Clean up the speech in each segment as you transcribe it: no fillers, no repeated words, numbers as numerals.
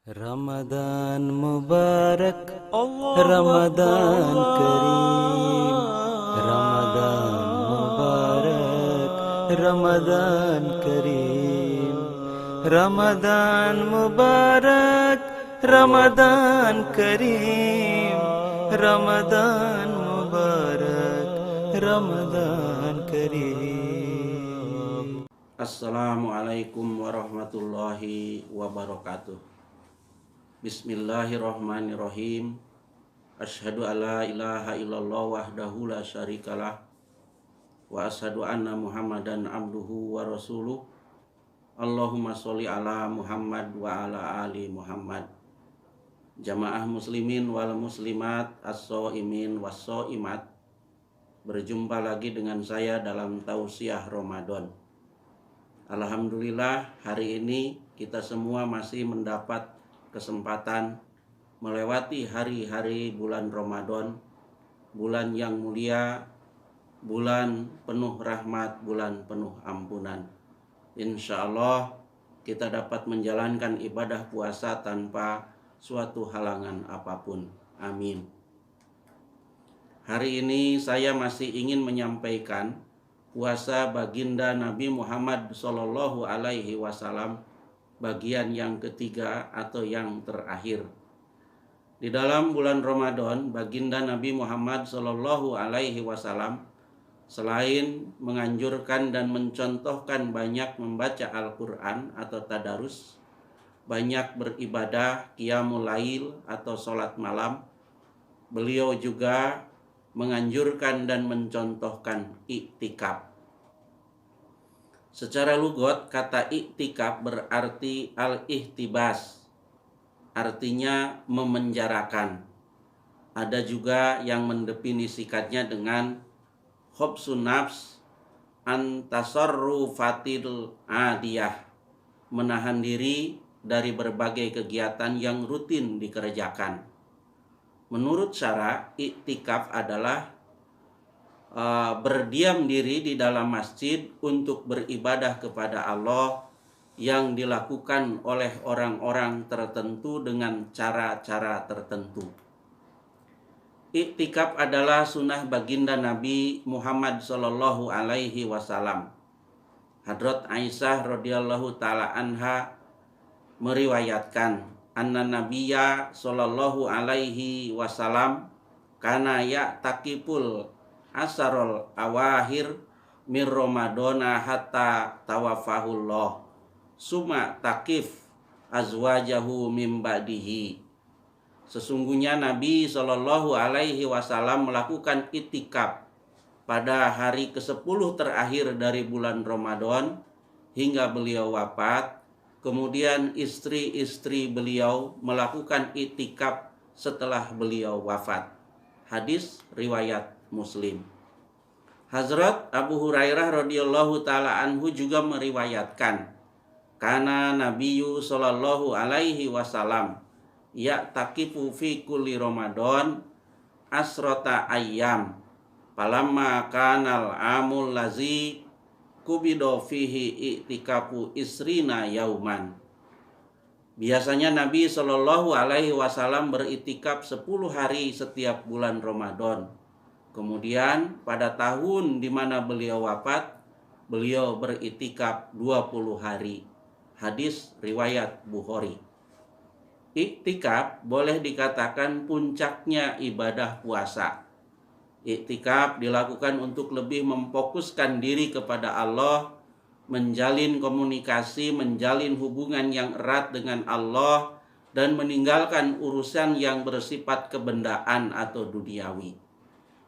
Ramadan Mubarak, Allahu Ramadan Kareem, Akbar. Ramadan Mubarak, Ramadan Kareem, Ramadan Mubarak, Ramadan Kareem, Ramadan Mubarak, Ramadan Kareem. Assalamualaikum warahmatullahi wabarakatuh. Bismillahirrahmanirrahim. Asyhadu alla ilaha illallah wahdahu la syarikalah wa asyhadu anna Muhammadan abduhu wa rasuluh. Allahumma sholli ala Muhammad wa ala ali Muhammad. Jamaah muslimin wal muslimat, as-shaimin was-shaimat. Berjumpa lagi dengan saya dalam tausiah Ramadan. Alhamdulillah, hari ini kita semua masih mendapat kesempatan melewati hari-hari bulan Ramadan, bulan yang mulia, bulan penuh rahmat, bulan penuh ampunan. Insya Allah kita dapat menjalankan ibadah puasa tanpa suatu halangan apapun. Amin. Hari ini saya masih ingin menyampaikan puasa baginda Nabi Muhammad Sallallahu Alaihi Wasallam bagian yang ketiga atau yang terakhir. Di dalam bulan Ramadan, baginda Nabi Muhammad Sallallahu Alaihi Wasallam selain menganjurkan dan mencontohkan banyak membaca Al-Quran atau tadarus, banyak beribadah qiyamul lail atau sholat malam, beliau juga menganjurkan dan mencontohkan iktikaf. Secara lugat, kata iktikaf berarti al-ihtibas, artinya memenjarakan. Ada juga yang mendefinisikannya dengan hobsun nafs an tasarrufatil adiyah, menahan diri dari berbagai kegiatan yang rutin dikerjakan. Menurut syara, iktikaf adalah berdiam diri di dalam masjid untuk beribadah kepada Allah yang dilakukan oleh orang-orang tertentu dengan cara-cara tertentu. Iktikaf adalah sunnah baginda Nabi Muhammad Sallallahu Alaihi Wasallam. Hadrat Aisyah radhiyallahu taala anha meriwayatkan, anna Nabiyya Sallallahu Alaihi Wasallam kana ya'takiful asarul awahir mir Ramadana hatta tawafahullah summa takif azwajahu mim ba'dihi. Sesungguhnya Nabi Shallallahu Alaihi Wasallam melakukan itikaf pada hari ke-10 terakhir dari bulan Ramadan hingga beliau wafat. Kemudian istri-istri beliau melakukan itikaf setelah beliau wafat. Hadis riwayat Muslim. Hazrat Abu Hurairah radhiyallahu taala anhu juga meriwayatkan, kana Nabiyyu sallallahu alaihi wasallam ya'takifu fi kulli Ramadan asrota ayyam falamma kanal amul lazi kubido fihi i'tikafu isrina yauman. Biasanya Nabi Shallallahu Alaihi Wasallam beritikaf 10 hari setiap bulan Ramadan. Kemudian pada tahun di mana beliau wafat, beliau beritikaf 20 hari. Hadis riwayat Bukhari. Iktikaf boleh dikatakan puncaknya ibadah puasa. Iktikaf dilakukan untuk lebih memfokuskan diri kepada Allah, menjalin komunikasi, menjalin hubungan yang erat dengan Allah, dan meninggalkan urusan yang bersifat kebendaan atau duniawi.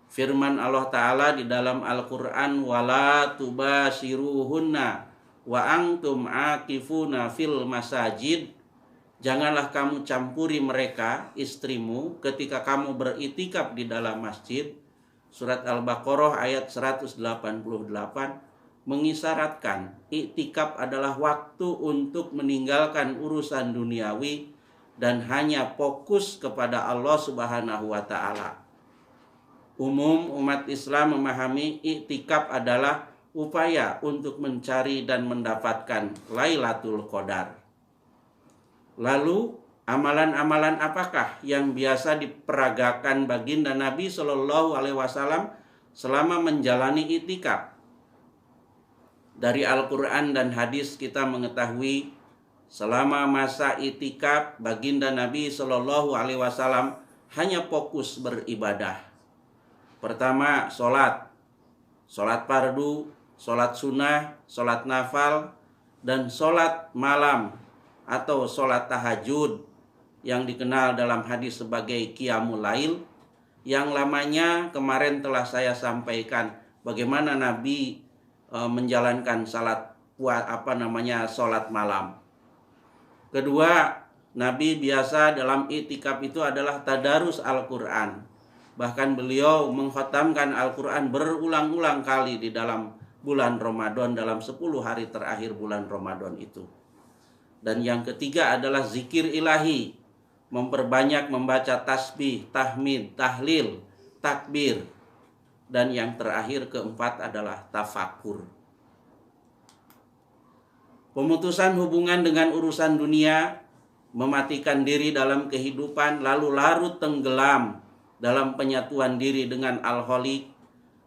Firman Allah Ta'ala di dalam Al-Quran, wala tubashiruhunna wa antum akifuna fil masajid. Janganlah kamu campuri mereka, istrimu, ketika kamu beritikaf di dalam masjid. Surat Al-Baqarah ayat 188 mengisyaratkan iktikaf adalah waktu untuk meninggalkan urusan duniawi dan hanya fokus kepada Allah Subhanahu wa Ta'ala. Umum umat Islam memahami iktikaf adalah upaya untuk mencari dan mendapatkan Lailatul Qadar. Lalu Amalan-amalan apakah yang biasa diperagakan baginda Nabi Shallallahu Alaihi Wasallam selama menjalani itikaf? Dari Al-Quran dan hadis kita mengetahui selama masa itikaf baginda Nabi Shallallahu Alaihi Wasallam hanya fokus beribadah. Pertama, sholat fardu, sholat sunnah, sholat nafal, dan sholat malam atau sholat tahajud yang dikenal dalam hadis sebagai qiyamul lail, yang lamanya kemarin telah saya sampaikan bagaimana Nabi menjalankan sholat malam. Kedua, Nabi biasa dalam itikaf itu adalah tadarus Al-Quran. Bahkan beliau mengkhatamkan Al-Quran berulang-ulang kali di dalam bulan Ramadan, dalam 10 hari terakhir bulan Ramadan itu. Dan yang ketiga adalah zikir ilahi, memperbanyak membaca tasbih, tahmid, tahlil, takbir. Dan yang terakhir keempat adalah tafakur. Pemutusan hubungan dengan urusan dunia, mematikan diri dalam kehidupan, lalu larut tenggelam dalam penyatuan diri dengan Al-Khaliq,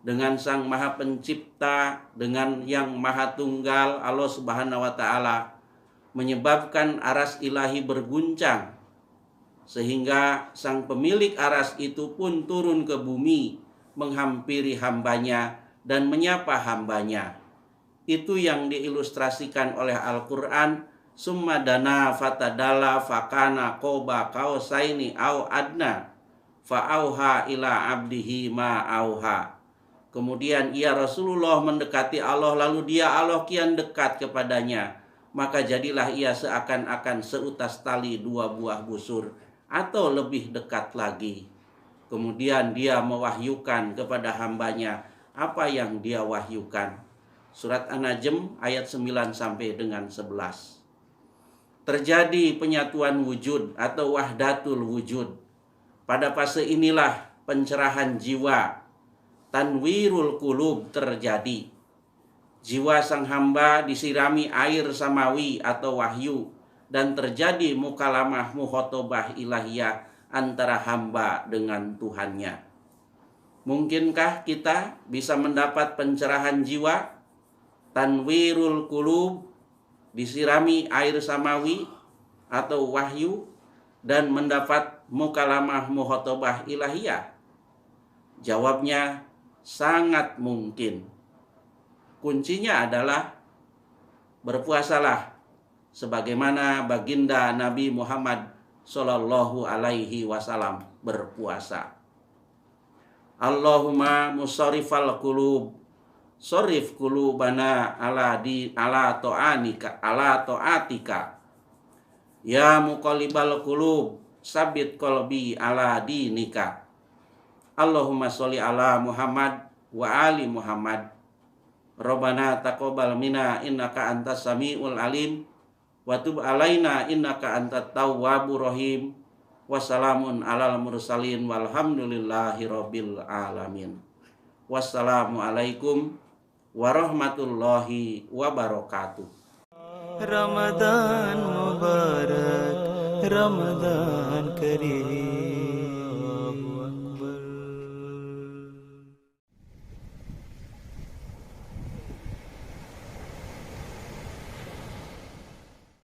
dengan Sang Maha Pencipta, dengan Yang Maha Tunggal, Allah Subhanahu wa Ta'ala, menyebabkan aras ilahi berguncang, sehingga sang pemilik aras itu pun turun ke bumi, menghampiri hambanya dan menyapa hambanya. Itu yang diilustrasikan oleh Al-Quran. Summa dana fatadala fakana qoba kausaini au adna fa'auha ila abdihi ma'auha. Kemudian ia Rasulullah mendekati Allah, lalu Allah kian dekat kepadanya. Maka jadilah ia seakan-akan seutas tali 2 buah busur atau lebih dekat lagi. Kemudian dia mewahyukan kepada hambanya apa yang dia wahyukan. Surat An-Najm ayat 9 sampai dengan 11. Terjadi penyatuan wujud atau wahdatul wujud. Pada fase inilah pencerahan jiwa, tanwirul qulub terjadi. Jiwa sang hamba disirami air samawi atau wahyu, dan terjadi mukalamah mukhotobah ilahiyah antara hamba dengan Tuhannya. Mungkinkah kita bisa mendapat pencerahan jiwa, tanwirul qulub, disirami air samawi atau wahyu, dan mendapat mukalamah mukhotobah ilahiyah? Jawabnya sangat mungkin. Kuncinya adalah berpuasalah sebagaimana baginda Nabi Muhammad Sallallahu Alaihi Wasallam berpuasa. Allahumma musarrifal qulub, sorif qulubana ala ta'atika. Ya muqallibal qulub, sabit qalbi ala dinika. Allahumma sholli ala Muhammad wa ali Muhammad. Rabbana taqabbal minna innaka antas samiul alim wa tub alaina innaka antat tawwabur rahim. Wassalamun alal mursalin walhamdulillahi rabbil alamin. Wassalamualaikum warahmatullahi wabarakatuh. Ramadan Mubarak, Ramadan Kareem.